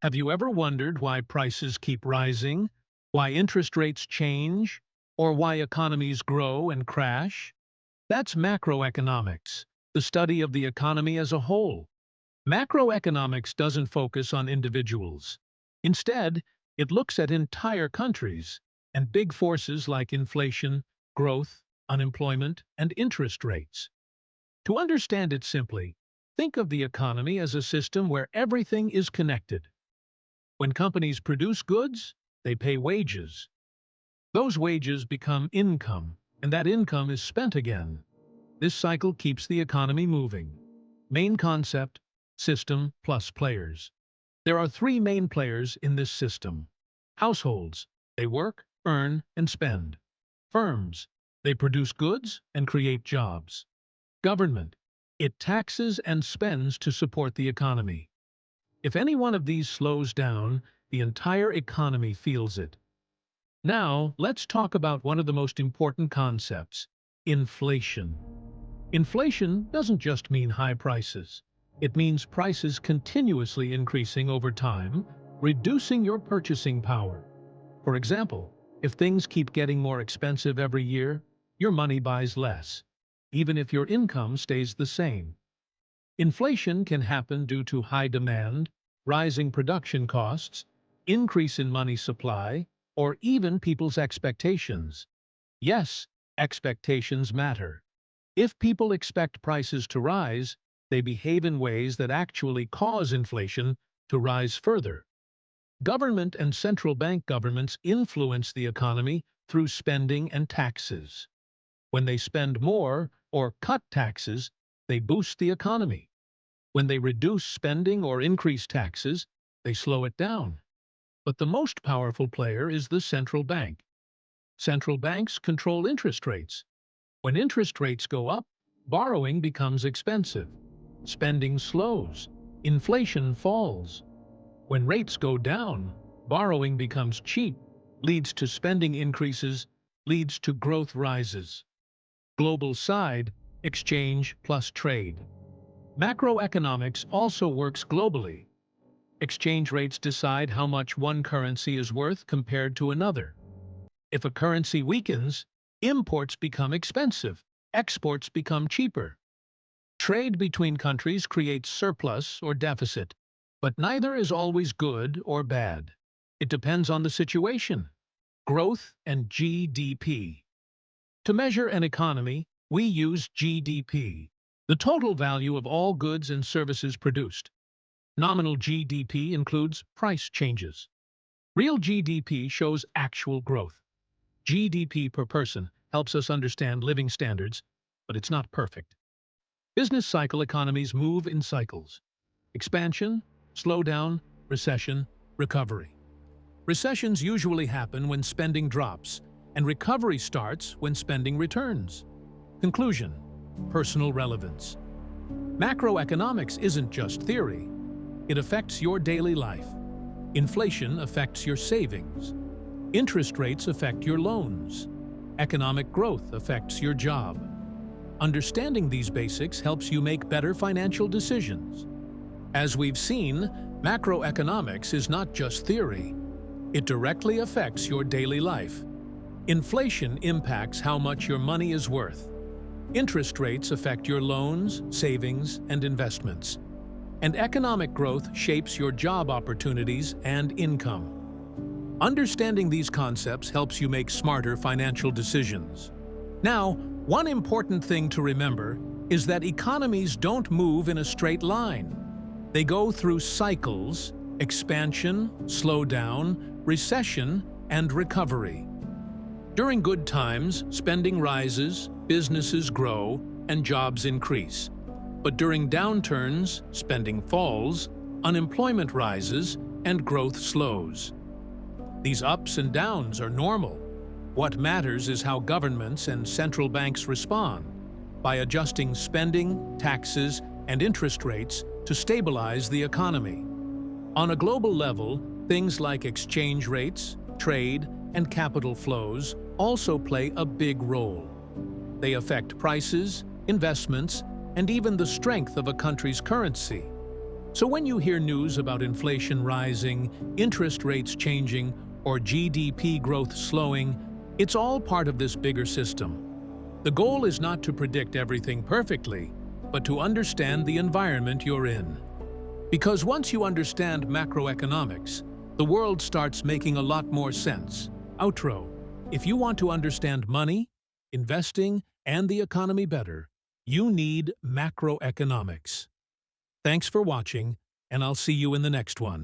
Have you ever wondered why prices keep rising, why interest rates change, or why economies grow and crash? That's macroeconomics, the study of the economy as a whole. Macroeconomics doesn't focus on individuals. Instead, it looks at entire countries and big forces like inflation, growth, unemployment, and interest rates. To understand it simply, think of the economy as a system where everything is connected. When companies produce goods, they pay wages. Those wages become income, and that income is spent again. This cycle keeps the economy moving. Main concept, system plus players. There are three main players in this system. Households, they work, earn, and spend. Firms, they produce goods and create jobs. Government, it taxes and spends to support the economy. If any one of these slows down, the entire economy feels it. Now, let's talk about one of the most important concepts, inflation. Inflation doesn't just mean high prices. It means prices continuously increasing over time, reducing your purchasing power. For example, if things keep getting more expensive every year, your money buys less, even if your income stays the same. Inflation can happen due to high demand, rising production costs, increase in money supply, or even people's expectations. Yes, expectations matter. If people expect prices to rise, they behave in ways that actually cause inflation to rise further. Government and central bank governments influence the economy through spending and taxes. When they spend more or cut taxes, they boost the economy. When they reduce spending or increase taxes, they slow it down. But the most powerful player is the central bank. Central banks control interest rates. When interest rates go up, borrowing becomes expensive. Spending slows. Inflation falls. When rates go down, borrowing becomes cheap, leads to spending increases, leads to growth rises. Global side, exchange plus trade. Macroeconomics also works globally. Exchange rates decide how much one currency is worth compared to another. If a currency weakens, imports become expensive, exports become cheaper. Trade between countries creates surplus or deficit, but neither is always good or bad. It depends on the situation. Growth and GDP. To measure an economy, we use GDP, the total value of all goods and services produced. Nominal GDP includes price changes. Real GDP shows actual growth. GDP per person helps us understand living standards, but it's not perfect. Business cycle economies move in cycles. Expansion, slowdown, recession, recovery. Recessions usually happen when spending drops, and recovery starts when spending returns. Conclusion: personal relevance. Macroeconomics isn't just theory. It affects your daily life. Inflation affects your savings. Interest rates affect your loans. Economic growth affects your job. Understanding these basics helps you make better financial decisions. As we've seen, macroeconomics is not just theory. It directly affects your daily life. Inflation impacts how much your money is worth. Interest rates affect your loans, savings, and investments. And economic growth shapes your job opportunities and income. Understanding these concepts helps you make smarter financial decisions. Now, one important thing to remember is that economies don't move in a straight line. They go through cycles: expansion, slowdown, recession, and recovery. During good times, spending rises, businesses grow, and jobs increase. But during downturns, spending falls, unemployment rises, and growth slows. These ups and downs are normal. What matters is how governments and central banks respond, by adjusting spending, taxes, and interest rates to stabilize the economy. On a global level, things like exchange rates, trade, and capital flows also play a big role. They affect prices, investments, and even the strength of a country's currency. So when you hear news about inflation rising, interest rates changing, or GDP growth slowing, it's all part of this bigger system. The goal is not to predict everything perfectly, but to understand the environment you're in. Because once you understand macroeconomics, the world starts making a lot more sense. Outro. If you want to understand money, investing, and the economy better, you need macroeconomics. Thanks for watching, and I'll see you in the next one.